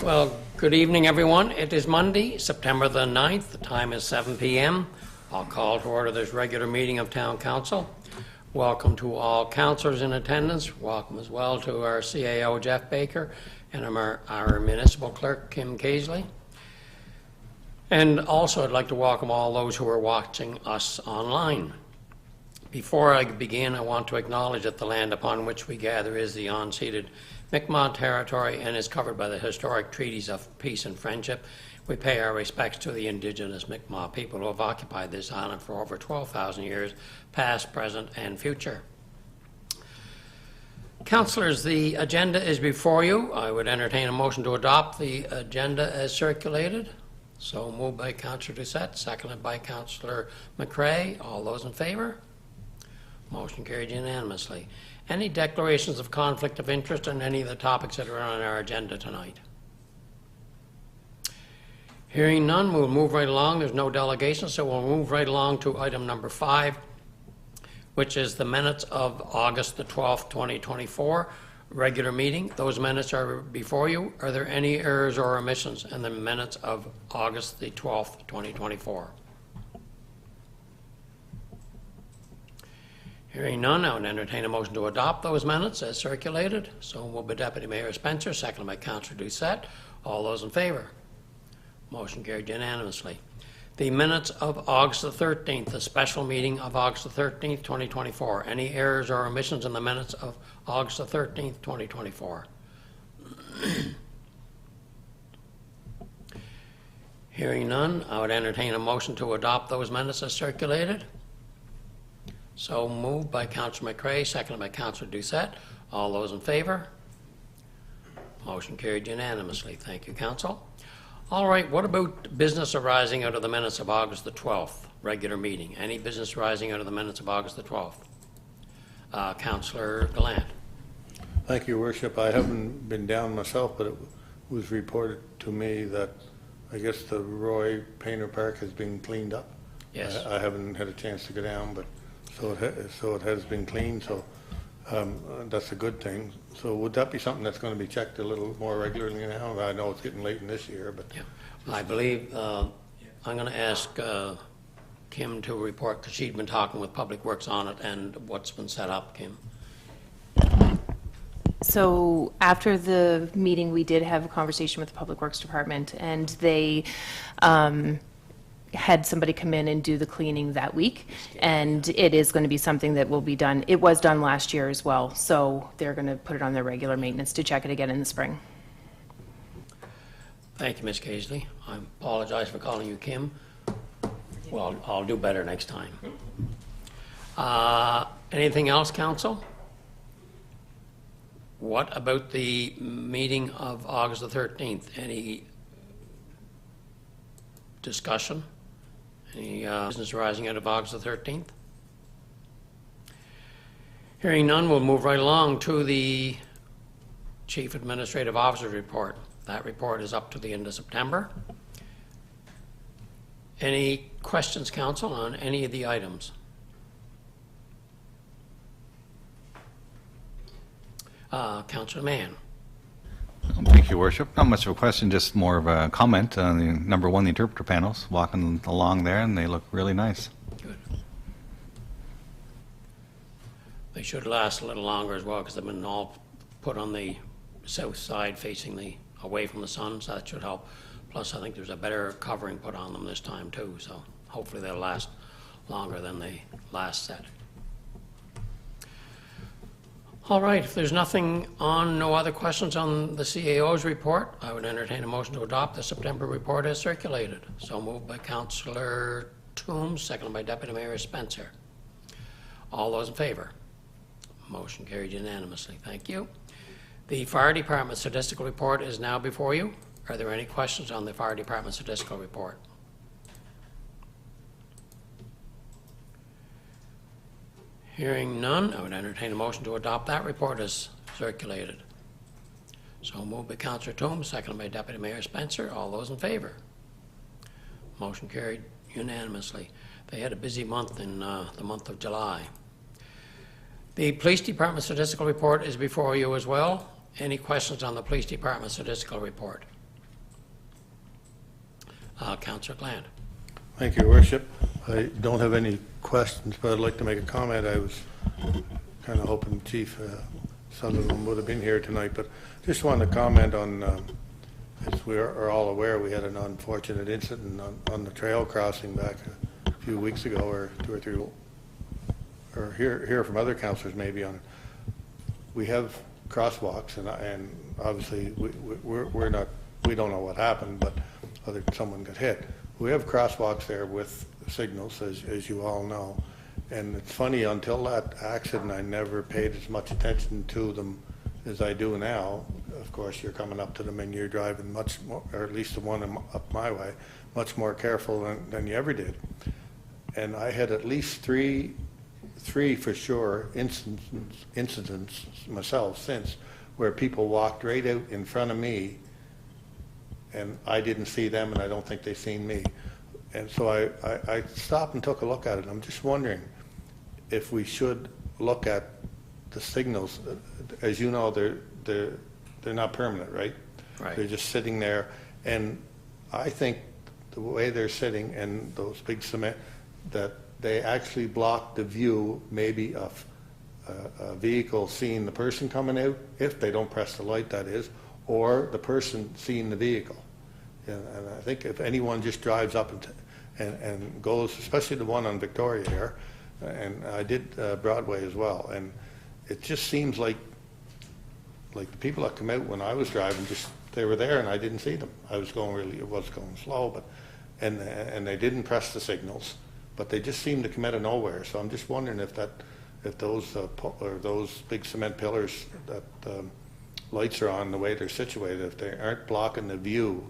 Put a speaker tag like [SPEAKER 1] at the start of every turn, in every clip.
[SPEAKER 1] Well, good evening, everyone. It is Monday, September the 9th. The time is 7 p.m. I'll call to order this regular meeting of Town Council. Welcome to all councilors in attendance. Welcome as well to our CAO, Jeff Baker, and our municipal clerk, Kim Casely. And also, I'd like to welcome all those who are watching us online. Before I begin, I want to acknowledge that the land upon which we gather is the unceded Mi'kmaq territory and is covered by the historic treaties of peace and friendship. We pay our respects to the indigenous Mi'kmaq people who have occupied this island for over 12,000 years, past, present, and future. Councillors, the agenda is before you. I would entertain a motion to adopt the agenda as circulated. So moved by Councillor Doucette, seconded by Councillor McCrae. All those in favor? Motion carried unanimously. Any declarations of conflict of interest on any of the topics that are on our agenda tonight? Hearing none, we'll move right along. There's no delegation, so we'll move right along to item number 5, which is the minutes of August the 12th, 2024, regular meeting. Those minutes are before you. Are there any errors or omissions in the minutes of August the 12th, 2024? Hearing none, I would entertain a motion to adopt those minutes as circulated. So moved by Deputy Mayor Spencer, seconded by Councillor Doucette. All those in favor? Motion carried unanimously. The minutes of August the 13th, the special meeting of August the 13th, 2024. Any errors or omissions in the minutes of August the 13th, 2024? Hearing none, I would entertain a motion to adopt those minutes as circulated. So moved by Councillor McCrae, seconded by Councillor Doucette. All those in favor? Motion carried unanimously. Thank you, Council. All right, what about business arising out of the minutes of August the 12th, regular meeting? Any business arising out of the minutes of August the 12th? Councillor Gallant.
[SPEAKER 2] Thank you, Worship. I haven't been down myself, but it was reported to me that I guess the Roy Painter Park has been cleaned up.
[SPEAKER 1] Yes.
[SPEAKER 2] I haven't had a chance to go down, but so it has been cleaned, so that's a good thing. So would that be something that's going to be checked a little more regularly now? I know it's getting late in this year, but...
[SPEAKER 1] Yeah. I believe I'm going to ask Kim to report, because she's been talking with Public Works on it and what's been set up, Kim.
[SPEAKER 3] So after the meeting, we did have a conversation with the Public Works Department, and they had somebody come in and do the cleaning that week, and it is going to be something that will be done. It was done last year as well, so they're going to put it on their regular maintenance to check it again in the spring.
[SPEAKER 1] Thank you, Ms. Casely. I apologize for calling you Kim. Well, I'll do better next time. Anything else, Council? What about the meeting of August the 13th? Any discussion? Any business arising out of August the 13th? Hearing none, we'll move right along to the Chief Administrative Officer's report. That report is up to the end of September. Any questions, Council, on any of the items? Councillor Mann.
[SPEAKER 4] Thank you, Worship. Not much of a question, just more of a comment on the number 1, the interpreter panels, walking along there, and they look really nice.
[SPEAKER 1] Good. They should last a little longer as well, because they've been all put on the south side facing away from the sun, so that should help. Plus, I think there's a better covering put on them this time too, so hopefully they'll last longer than they last set. All right, if there's nothing on, no other questions on the CAO's report, I would entertain a motion to adopt the September report as circulated. So moved by Councillor Toombs, seconded by Deputy Mayor Spencer. All those in favor? Motion carried unanimously. Thank you. The Fire Department statistical report is now before you. Are there any questions on the Fire Department statistical report? Hearing none, I would entertain a motion to adopt that report as circulated. So moved by Councillor Toombs, seconded by Deputy Mayor Spencer. All those in favor? Motion carried unanimously. They had a busy month in the month of July. The Police Department statistical report is before you as well. Any questions on the Police Department statistical report? Councillor Gland.
[SPEAKER 2] Thank you, Your Worship. I don't have any questions, but I'd like to make a comment. I was kind of hoping Chief Sutherland would have been here tonight, but just wanted to comment on, as we are all aware, we had an unfortunate incident on the trail crossing back a few weeks ago, or 2 or 3, or hear from other councillors maybe on it. We have crosswalks, and obviously we don't know what happened, but someone got hit. We have crosswalks there with signals, as you all know. And it's funny, until that accident, I never paid as much attention to them as I do now. Of course, you're coming up to them and you're driving much more, or at least the one up my way, much more careful than you ever did. And I had at least three for sure incidents myself since, where people walked right out in front of me and I didn't see them and I don't think they seen me. And so I stopped and took a look at it. I'm just wondering if we should look at the signals. As you know, they're not permanent, right?
[SPEAKER 1] Right.
[SPEAKER 2] They're just sitting there. And I think the way they're sitting and those big cement, that they actually block the view maybe of a vehicle seeing the person coming out, if they don't press the light, that is, or the person seeing the vehicle. And I think if anyone just drives up and goes, especially the one on Victoria here, and I did Broadway as well, and it just seems like the people that come out when I was driving, just they were there and I didn't see them. I was going it was going slow, but and they didn't press the signals, but they just seemed to come out of nowhere. So I'm just wondering if those big cement pillars that lights are on, the way they're situated, if they aren't blocking the view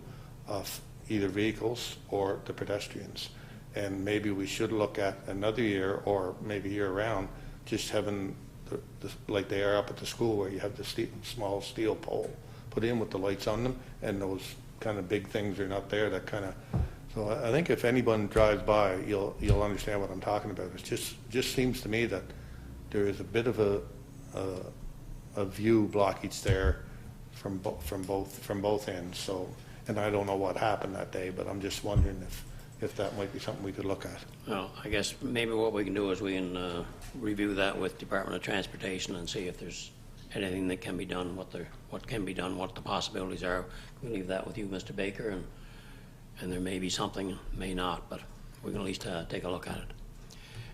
[SPEAKER 2] of either vehicles or the pedestrians. And maybe we should look at another year, or maybe year-round, just having like they are up at the school, where you have the small steel pole put in with the lights on them, and those kind of big things are not there. That kind of. So I think if anyone drives by, you'll understand what I'm talking about. It just seems to me that there is a bit of a view blockage there from both ends. So, and I don't know what happened that day, but I'm just wondering if that might be something we could look at.
[SPEAKER 1] Well, I guess maybe what we can do is we can review that with Department of Transportation and see if there's anything that can be done, what can be done, what the possibilities are. We'll leave that with you, Mr. Baker, and there may be something, may not, but we can at least take a look at it.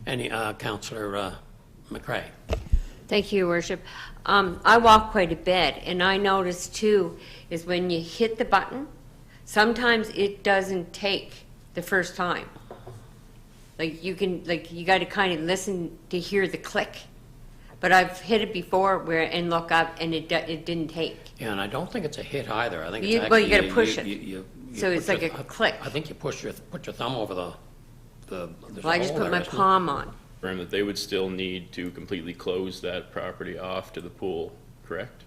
[SPEAKER 1] Any Councillor McCrae.
[SPEAKER 5] Thank you, Your Worship. I walk quite a bit, and I notice too is when you hit the button, sometimes it doesn't take the first time. Like you got to kind of listen to hear the click. But I've hit it before and look up, and it didn't take.
[SPEAKER 1] Yeah, and I don't think it's a hit either. I think it's
[SPEAKER 5] Well,
[SPEAKER 1] actually,
[SPEAKER 5] you got to push it. So
[SPEAKER 1] put
[SPEAKER 5] it's like a click.
[SPEAKER 1] I think you put your thumb over the. There's
[SPEAKER 5] Well,
[SPEAKER 1] a
[SPEAKER 5] I just
[SPEAKER 1] hole
[SPEAKER 5] put
[SPEAKER 1] there,
[SPEAKER 5] my
[SPEAKER 1] isn't it?
[SPEAKER 5] palm on.
[SPEAKER 6] Confirm that they would still need to completely close that property off to the pool, correct?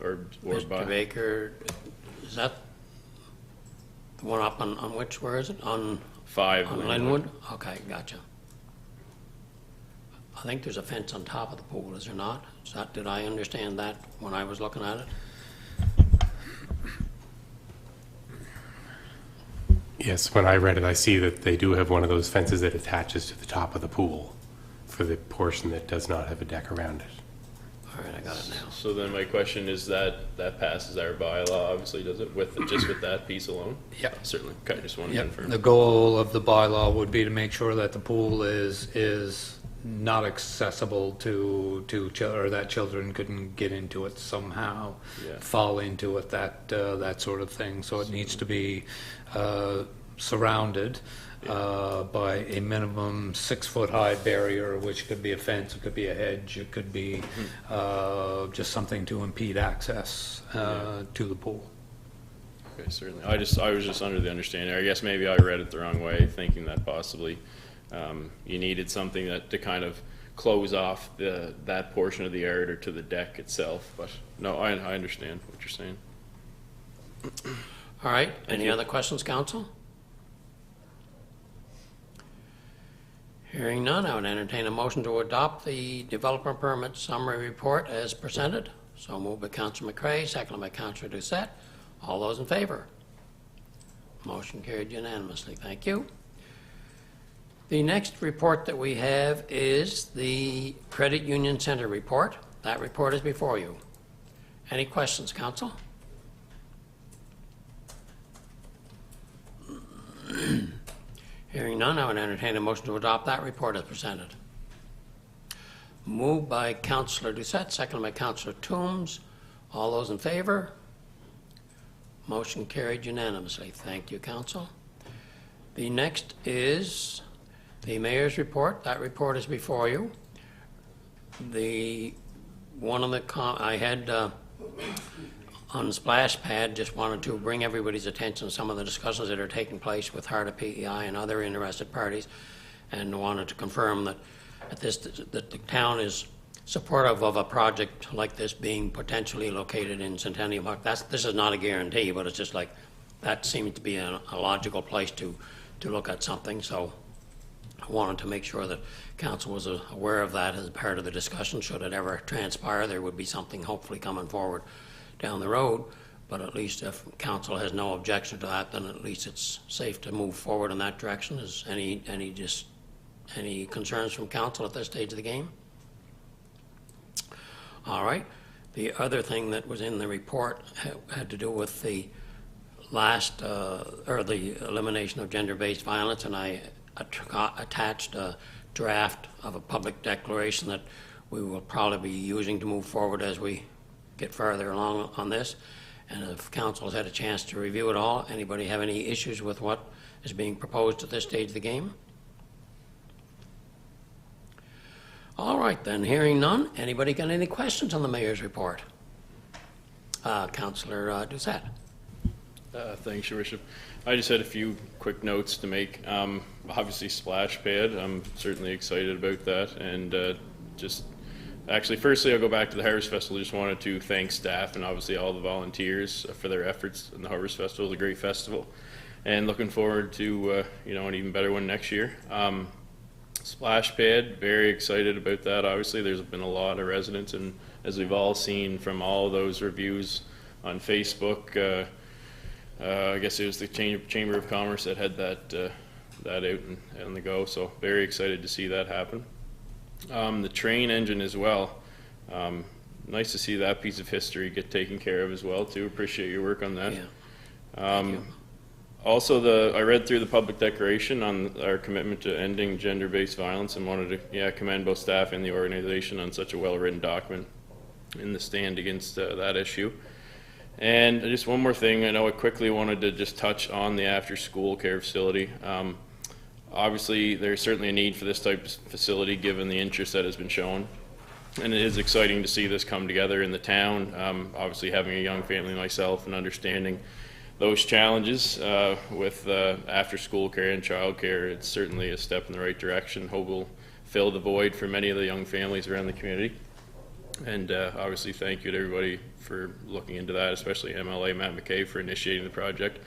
[SPEAKER 6] Or
[SPEAKER 1] Mr. Baker, is that the one up on which, where is it? On
[SPEAKER 6] 5
[SPEAKER 1] Linwood?
[SPEAKER 6] Linwood.
[SPEAKER 1] Okay, gotcha. I think there's a fence on top of the pool, is there not? Did I understand that when I was looking at it?
[SPEAKER 7] Yes, when I read it, I see that they do have one of those fences that attaches to the top of the pool for the portion that does not have a deck around it.
[SPEAKER 1] All right, I got it now.
[SPEAKER 6] So then my question is that passes our bylaw, obviously, does it, just with that piece alone?
[SPEAKER 8] Yeah.
[SPEAKER 6] Certainly. Okay, just wanted to
[SPEAKER 8] Yep,
[SPEAKER 6] confirm.
[SPEAKER 8] the goal of the bylaw would be to make sure that the pool is not accessible to children, or that children couldn't get into it somehow,
[SPEAKER 6] Yeah.
[SPEAKER 8] fall into it, that sort of thing. So it needs to be surrounded by a minimum 6-foot high barrier, which could be a fence, it could be a hedge, it could be just something to impede access to the pool.
[SPEAKER 6] Okay, certainly. I was just under the understanding, I guess maybe I read it the wrong way, thinking that possibly you needed something to kind of close off that portion of the yard or to the deck itself. But no, I understand what you're saying.
[SPEAKER 1] All right, any other questions, council? Hearing none, I would entertain a motion to adopt the developer permit summary report as presented. So moved by Councillor McCrae, seconded by Councillor Doucette. All those in favor? Motion carried unanimously. Thank you. The next report that we have is the Credit Union Center report. That report is before you. Any questions, council? Hearing none, I would entertain a motion to adopt that report as presented. Moved by Councillor Doucette, seconded by Councillor Toombs. All those in favor? Motion carried unanimously. Thank you, council. The next is the mayor's report. That report is before you. I had on the splash pad, just wanted to bring everybody's attention to some of the discussions that are taking place with HARDA PEI and other interested parties, and wanted to confirm that that the town is supportive of a project like this being potentially located in Centennial Park. This is not a guarantee, but it's just like, that seems to be a logical place to look at something. So I wanted to make sure that council was aware of that as part of the discussion. Should it ever transpire, there would be something hopefully coming forward down the road. But at least if council has no objection to that, then at least it's safe to move forward in that direction. Is any concerns from council at this stage of the game? All right. The other thing that was in the report had to do with the the elimination of gender-based violence, and I attached a draft of a public declaration that we will probably be using to move forward as we get further along on this. And if council has had a chance to review it all, anybody have any issues with what is being proposed at this stage of the game? All right, then, hearing none. Anybody got any questions on the mayor's report? Councillor Doucette.
[SPEAKER 6] Thanks, Your Worship. I just had a few quick notes to make. Obviously, splash pad, I'm certainly excited about that. And firstly, I'll go back to the Harvest Festival. Just wanted to thank staff and obviously all the volunteers for their efforts in the Harvest Festival. It was a great festival. And looking forward to, an even better one next year. Splash pad, very excited about that. Obviously, there's been a lot of residents, and as we've all seen from all those reviews on Facebook, I guess it was the Chamber of Commerce that had that out and on the go. So very excited to see that happen. The train engine as well. Nice to see that piece of history get taken care of as well too. Appreciate your work on that.
[SPEAKER 1] Yeah.
[SPEAKER 6] Also, I read through the public declaration on our commitment to ending gender-based violence, and wanted to commend both staff and the organization on such a well-written document in the stand against that issue. And just one more thing, I know I quickly wanted to just touch on the after-school care facility. Obviously, there's certainly a need for this type of facility given the interest that has been shown. And it is exciting to see this come together in the town. Obviously, having a young family myself and understanding those challenges with after-school care and child care, it's certainly a step in the right direction. Hope will fill the void for many of the young families around the community. And obviously, thank you to everybody for looking into that, especially MLA Matt McKay for initiating the project.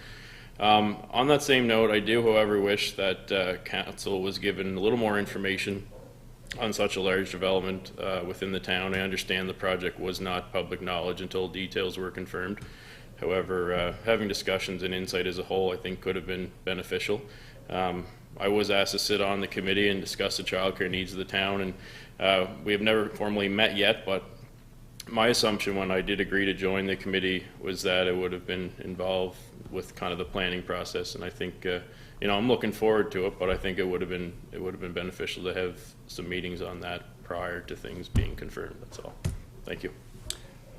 [SPEAKER 6] On that same note, I do, however, wish that council was given a little more information on such a large development within the town. I understand the project was not public knowledge until details were confirmed. However, having discussions and insight as a whole, I think, could have been beneficial. I was asked to sit on the committee and discuss the childcare needs of the town, and we have never formally met yet, but my assumption when I did agree to join the committee was that it would have been involved with kind of the planning process. And I think, I'm looking forward to it, but I think it would have been beneficial to have some meetings on that prior to things being confirmed. That's all. Thank you.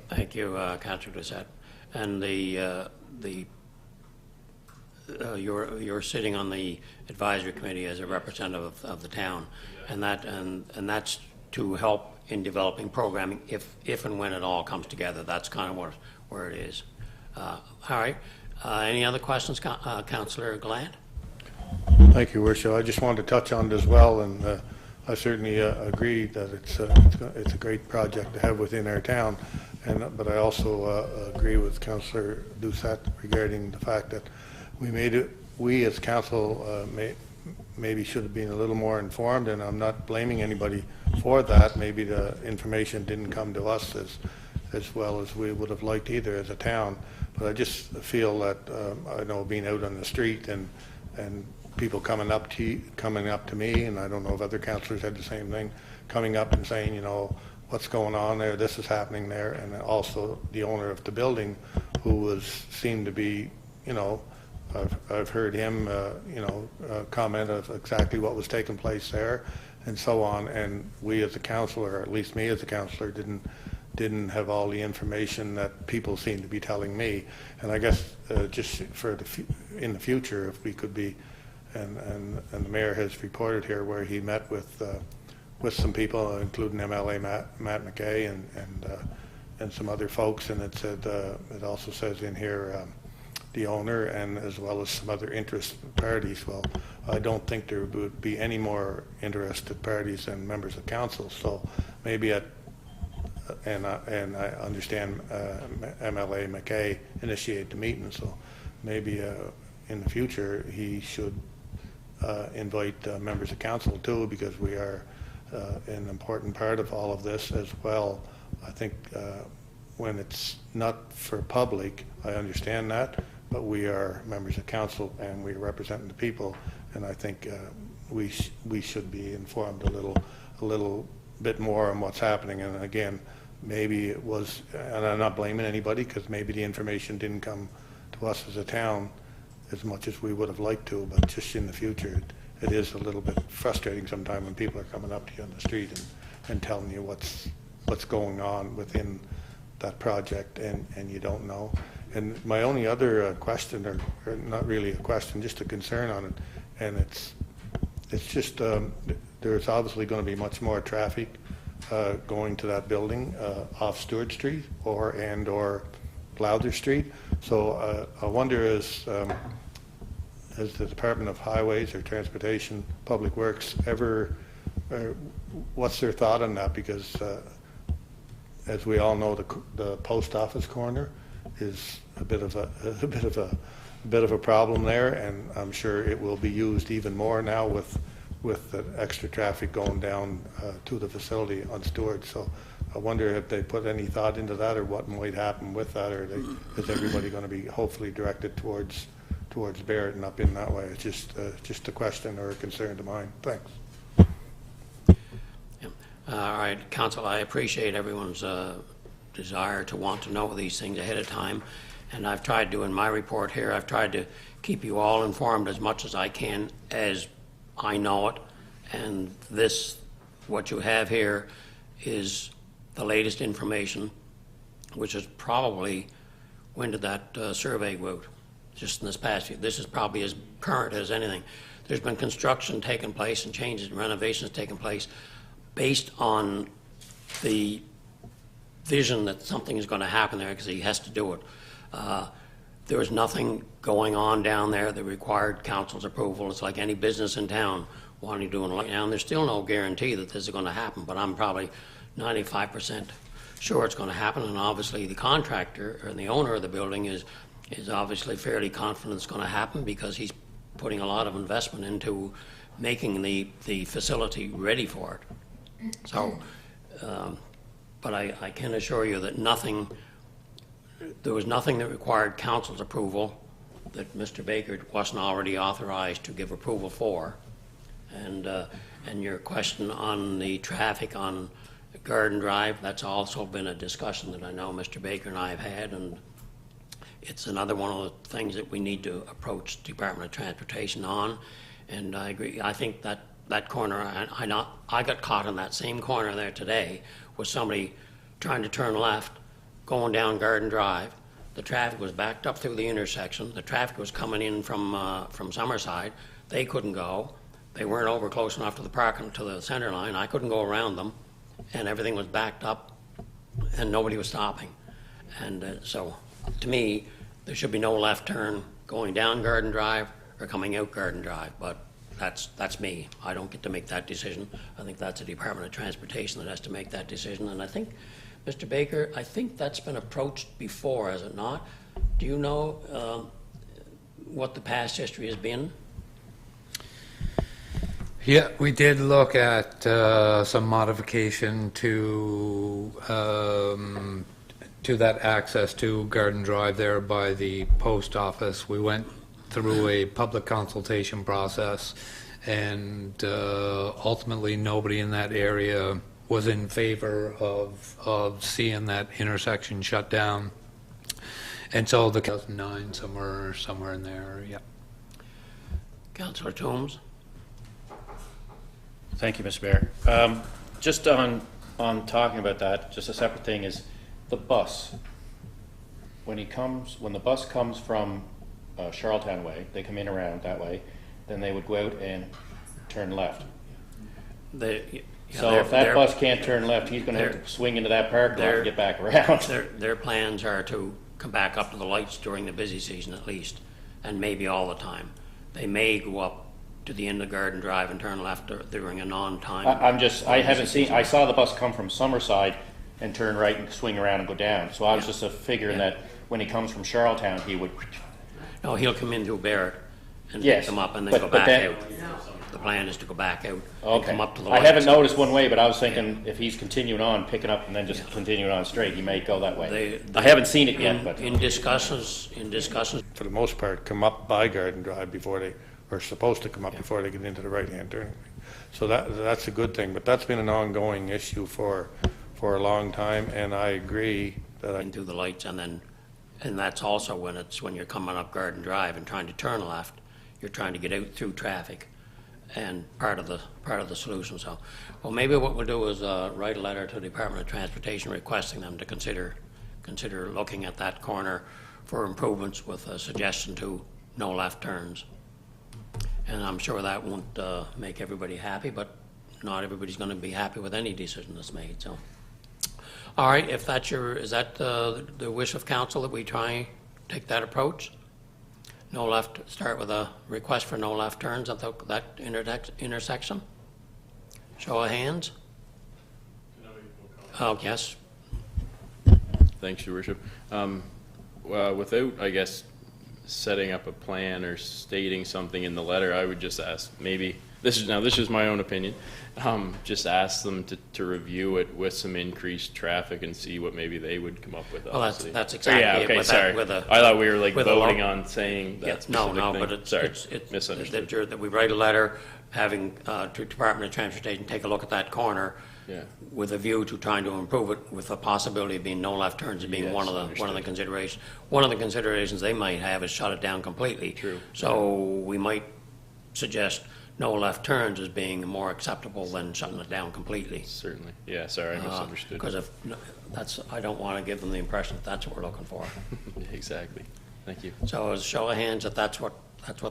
[SPEAKER 1] Thank you, Councillor Doucette. And you're sitting on the advisory committee as a representative of the town, and that's to help in developing programming if and when it all comes together. That's kind of where it is. All right. Any other questions, Councillor Gallant?
[SPEAKER 2] Thank you, Worship. I just wanted to touch on it as well, and I certainly agree that it's a great project to have within our town. But I also agree with Councillor Doucette regarding the fact that we as council maybe should have been a little more informed, and I'm not blaming anybody for that. Maybe the information didn't come to us as well as we would have liked either as a town. But I just feel that, I know being out on the street and people coming up to me, and I don't know if other councillors had the same thing, coming up and saying, you know, what's going on there, this is happening there, and also the owner of the building, who seemed to be, you know, I've heard him, comment of exactly what was taking place there, and so on. And we as a councillor, or at least me as a councillor, didn't have all the information that people seem to be telling me. And I guess just for in the future, if we could be, and the mayor has reported here where he met with some people, including MLA Matt McKay and some other folks, and it said it also says in here the owner and as well as some other interested parties. Well, I don't think there would be any more interested parties than members of council. So maybe and I understand MLA McKay initiated the meeting. So maybe in the future he should invite members of council too, because we are an important part of all of this as well. I think when it's not for public, I understand that, but we are members of council and we are representing the people, and I think we should be informed a little bit more on what's happening. And again, maybe it was, and I'm not blaming anybody, because maybe the information didn't come to us as a town as much as we would have liked to, but just in the future, it is a little bit frustrating sometimes when people are coming up to you on the street and telling you what's going on within that project, and you don't know. And my only other question, or not really a question, just a concern on it, and it's just there's obviously going to be much more traffic going to that building off Stewart Street or Lowther Street. So I wonder, as the Department of Highways or Transportation, Public Works ever, what's their thought on that? Because as we all know, the post office corner is a bit of a problem there, and I'm sure it will be used even more now with the extra traffic going down to the facility on Stewart. So I wonder if they put any thought into that, or what might happen with that, or is everybody going to be hopefully directed towards Barrett and up in that way? It's just a question or a concern to mine. Thanks.
[SPEAKER 1] All right, Council, I appreciate everyone's desire to want to know these things ahead of time, and I've tried to, in my report here, I've tried to keep you all informed as much as I can as I know it, and what you have here is the latest information, which is probably, when did that survey go out? Just in this past year. This is probably as current as anything. There's been construction taking place and changes and renovations taking place based on the vision that something is going to happen there, because he has to do it. There was nothing going on down there that required council's approval. It's like any business in town wanting to do it right now, and there's still no guarantee that this is going to happen, but I'm probably 95% sure it's going to happen. And obviously the contractor or the owner of the building is obviously fairly confident it's going to happen, because he's putting a lot of investment into making the facility ready for it. So, but I can assure you that there was nothing that required council's approval that Mr. Baker wasn't already authorized to give approval for. And your question on the traffic on Garden Drive, that's also been a discussion that I know Mr. Baker and I have had, and it's another one of the things that we need to approach Department of Transportation on. And I agree. I think that corner, I got caught in that same corner there today with somebody trying to turn left, going down Garden Drive. The traffic was backed up through the intersection. The traffic was coming in from Summerside. They couldn't go. They weren't over close enough to the center line. I couldn't go around them, and everything was backed up, and nobody was stopping. And so, to me, there should be no left turn going down Garden Drive or coming out Garden Drive. But that's me. I don't get to make that decision. I think that's the Department of Transportation that has to make that decision. And I think, Mr. Baker, I think that's been approached before, has it not? Do you know what the past history has been?
[SPEAKER 8] Yeah, we did look at some modification to to that access to Garden Drive there by the post office. We went through a public consultation process, and ultimately nobody in that area was in favor of seeing that intersection shut down. And so the 2009, somewhere in there, yeah.
[SPEAKER 1] Councillor Toombs?
[SPEAKER 9] Thank you, Mr. Mayor. Just on talking about that, just a separate thing is the bus. When the bus comes from Charlottetown way, they come in around that way, then they would go out and turn left. So if that bus can't turn left, he's going to have to swing into that parking lot and get back around.
[SPEAKER 1] Their plans are to come back up to the lights during the busy season at least, and maybe all the time. They may go up to the end of Garden Drive and turn left during a non-time.
[SPEAKER 9] I haven't seen, I saw the bus come from Summerside and turn right and swing around and go down. So I was just figuring that when he comes from Charlottetown, he would.
[SPEAKER 1] No, he'll come in through Barrett and
[SPEAKER 9] Yes,
[SPEAKER 1] pick them up and then
[SPEAKER 9] but
[SPEAKER 1] go back
[SPEAKER 9] then-
[SPEAKER 1] out. The plan is to go back out and
[SPEAKER 9] Okay.
[SPEAKER 1] come up to the
[SPEAKER 9] I
[SPEAKER 1] lights.
[SPEAKER 9] haven't noticed one way, but I was thinking if he's continuing on, picking up and then just continuing on straight, he may go that way. I haven't seen it yet, but.
[SPEAKER 1] In discussions,
[SPEAKER 2] For the most part, come up by Garden Drive before they are supposed to come up before they get into the right-hand turning. So that's a good thing, but that's been an ongoing issue for a long time, and I agree that
[SPEAKER 1] into the lights, and that's also when you're coming up Garden Drive and trying to turn left, you're trying to get out through traffic, and part of the solution. So, well, maybe what we'll do is write a letter to the Department of Transportation requesting them to consider looking at that corner for improvements with a suggestion to no left turns. And I'm sure that won't make everybody happy, but not everybody's going to be happy with any decision that's made. So, all right, if that's is that the wish of council that we try take that approach? No left, start with a request for no left turns at that intersection? Show of hands? Oh, yes.
[SPEAKER 6] Thanks, Your Worship. Without, I guess, setting up a plan or stating something in the letter, I would just ask, maybe, this is my own opinion, just ask them to review it with some increased traffic and see what maybe they would come up with.
[SPEAKER 1] Well, that's
[SPEAKER 6] So,
[SPEAKER 1] exactly
[SPEAKER 6] yeah,
[SPEAKER 1] it.
[SPEAKER 6] okay,
[SPEAKER 1] With
[SPEAKER 6] sorry.
[SPEAKER 1] that,
[SPEAKER 6] I thought we were like
[SPEAKER 1] with
[SPEAKER 6] voting on saying that
[SPEAKER 1] No,
[SPEAKER 6] specific
[SPEAKER 1] no,
[SPEAKER 6] thing.
[SPEAKER 1] but it's
[SPEAKER 6] Sorry,
[SPEAKER 1] that
[SPEAKER 6] misunderstood.
[SPEAKER 1] that we write a letter having to Department of Transportation take a look at that corner
[SPEAKER 6] Yeah.
[SPEAKER 1] with a view to trying to improve it, with the possibility of being no left turns being
[SPEAKER 6] Yes,
[SPEAKER 1] one of the
[SPEAKER 6] understood.
[SPEAKER 1] considerations. One of the considerations they might have is shut it down completely.
[SPEAKER 6] True.
[SPEAKER 1] So we might suggest no left turns as being more acceptable than shutting it down completely.
[SPEAKER 6] Certainly. Yeah, sorry, I misunderstood.
[SPEAKER 1] Because I don't want to give them the impression that that's what we're looking for.
[SPEAKER 6] Exactly. Thank you.
[SPEAKER 1] So as a show of hands, that's what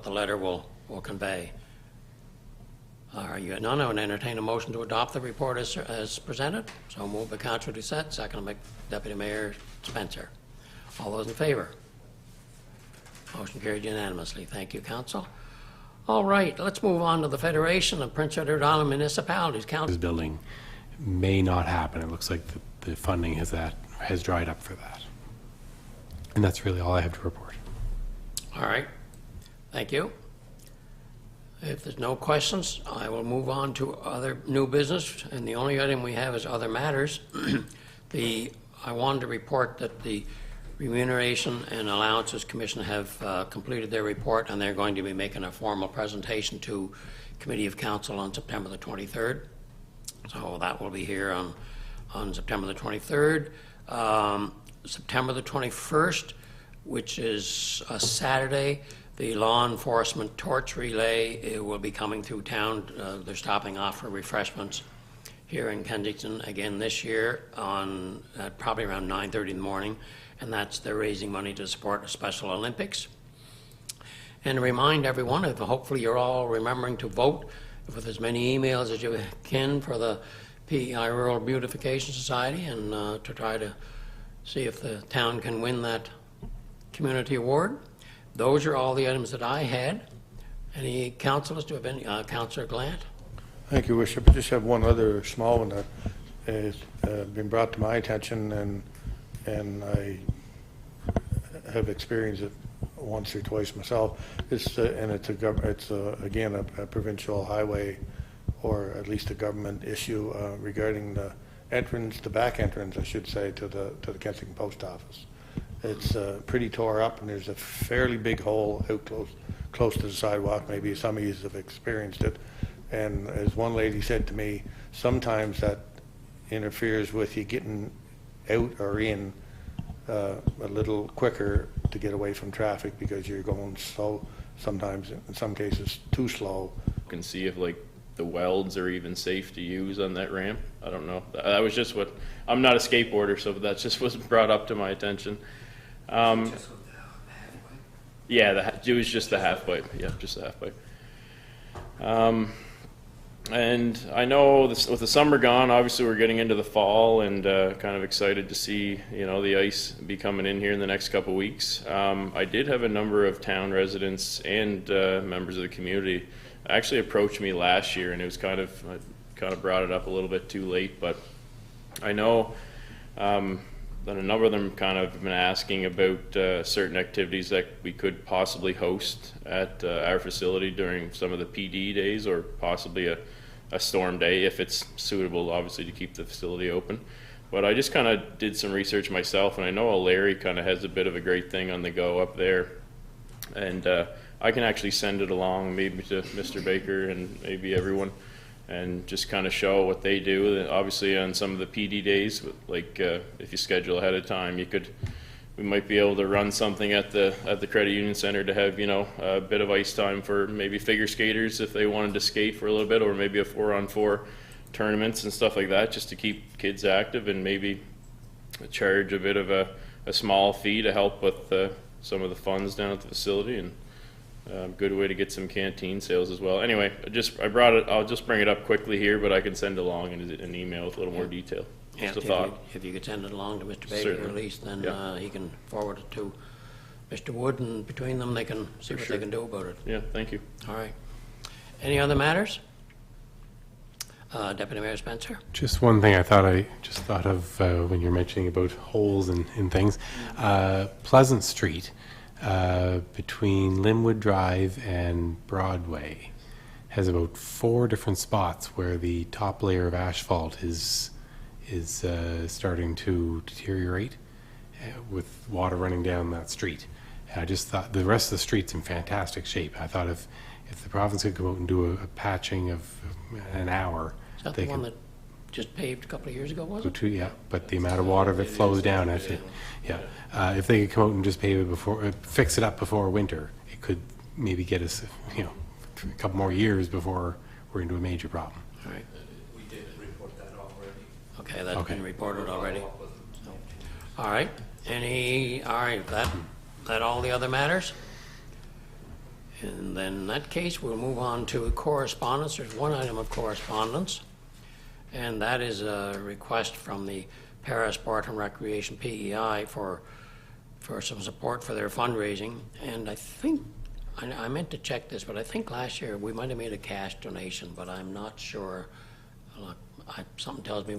[SPEAKER 1] the letter will convey. Are you none? I would entertain a motion to adopt the report as presented. So moved by Councillor Doucette, second by Deputy Mayor Spencer. All those in favor? Motion carried unanimously. Thank you, Council. All right, let's move on to the Federation of Prince Edward Island Municipalities.
[SPEAKER 7] This
[SPEAKER 1] Council.
[SPEAKER 7] building may not happen. It looks like the funding has dried up for that. And that's really all I have to report.
[SPEAKER 1] All right, thank you. If there's no questions, I will move on to other new business, and the only item we have is other matters. I wanted to report that the Remuneration and Allowances Commission have completed their report, and they're going to be making a formal presentation to Committee of Council on September the 23rd. So that will be here on September the 23rd. September the 21st, which is a Saturday, the law enforcement torch relay will be coming through town. They're stopping off for refreshments here in Kensington again this year on probably around 9:30 in the morning, and they're raising money to support the Special Olympics. And to remind everyone, hopefully you're all remembering to vote with as many emails as you can for the PEI Rural Beautification Society, and to try to see if the town can win that community award. Those are all the items that I had. Any councilors? Do you have any? Councillor Glant?
[SPEAKER 2] Thank you, Worship. I just have one other small one that has been brought to my attention, and I have experienced it once or twice myself. It's again a provincial highway, or at least a government issue regarding the entrance, the back entrance, I should say, to the Kensington Post Office. It's pretty tore up, and there's a fairly big hole out close to the sidewalk. Maybe some of you have experienced it. And as one lady said to me, sometimes that interferes with you getting out or in a little quicker to get away from traffic, because you're going slow, sometimes in some cases too slow.
[SPEAKER 6] Can see if like the welds are even safe to use on that ramp. I don't know. That was just what, I'm not a skateboarder, so that just was brought up to my attention. Yeah, it was just the half pipe. Yeah, just the half pipe. And I know this, with the summer gone, obviously we're getting into the fall, and kind of excited to see, you know, the ice be coming in here in the next couple weeks. I did have a number of town residents and members of the community actually approached me last year, and it was I kind of brought it up a little bit too late, but I know that a number of them kind of been asking about certain activities that we could possibly host at our facility during some of the PD days, or possibly a storm day, if it's suitable, obviously, to keep the facility open. But I just kind of did some research myself, and I know Larry kind of has a bit of a great thing on the go up there, and I can actually send it along maybe to Mr. Baker and maybe everyone, and just kind of show what they do. And obviously on some of the PD days, like if you schedule ahead of time, we might be able to run something at the Credit Union Center to have, you know, a bit of ice time for maybe figure skaters if they wanted to skate for a little bit, or maybe a 4-on-4 tournaments and stuff like that, just to keep kids active, and maybe charge a bit of a small fee to help with some of the funds down at the facility, and good way to get some canteen sales as well. Anyway, I brought it. I'll just bring it up quickly here, but I can send it along in an email with a little more detail. Just a thought.
[SPEAKER 1] If you could send it along to Mr. Baker,
[SPEAKER 6] Certainly.
[SPEAKER 1] at least, then
[SPEAKER 6] Yeah.
[SPEAKER 1] he can forward it to Mr. Wood, and between them, they can see what
[SPEAKER 6] sure.
[SPEAKER 1] they can do about it.
[SPEAKER 6] Yeah, thank you.
[SPEAKER 1] All right. Any other matters? Deputy Mayor Spencer?
[SPEAKER 7] Just one thing I just thought of when you're mentioning about holes and things. Pleasant Street, between Linwood Drive and Broadway, has about 4 different spots where the top layer of asphalt is starting to deteriorate with water running down that street. I just thought the rest of the street's in fantastic shape. I thought if the province could go out and do a patching of an hour,
[SPEAKER 1] Is that
[SPEAKER 7] they
[SPEAKER 1] the one
[SPEAKER 7] could
[SPEAKER 1] that just paved a couple of years ago, was
[SPEAKER 7] go
[SPEAKER 1] it?
[SPEAKER 7] to, yeah, but the amount of water that flows down it, if they could come out and just pave it before, fix it up before winter, it could maybe get us, you know, a couple more years before we're into a major problem.
[SPEAKER 1] All right.
[SPEAKER 10] We did report that already.
[SPEAKER 1] Okay, that's
[SPEAKER 7] Okay.
[SPEAKER 1] been reported already. All right. All right, that all the other matters? And then in that case, we'll move on to correspondence. There's one item of correspondence, and that is a request from the Para Sport and Recreation, PEI, for some support for their fundraising. And I think, I meant to check this, but I think last year we might have made a cash donation, but I'm not sure. Something tells me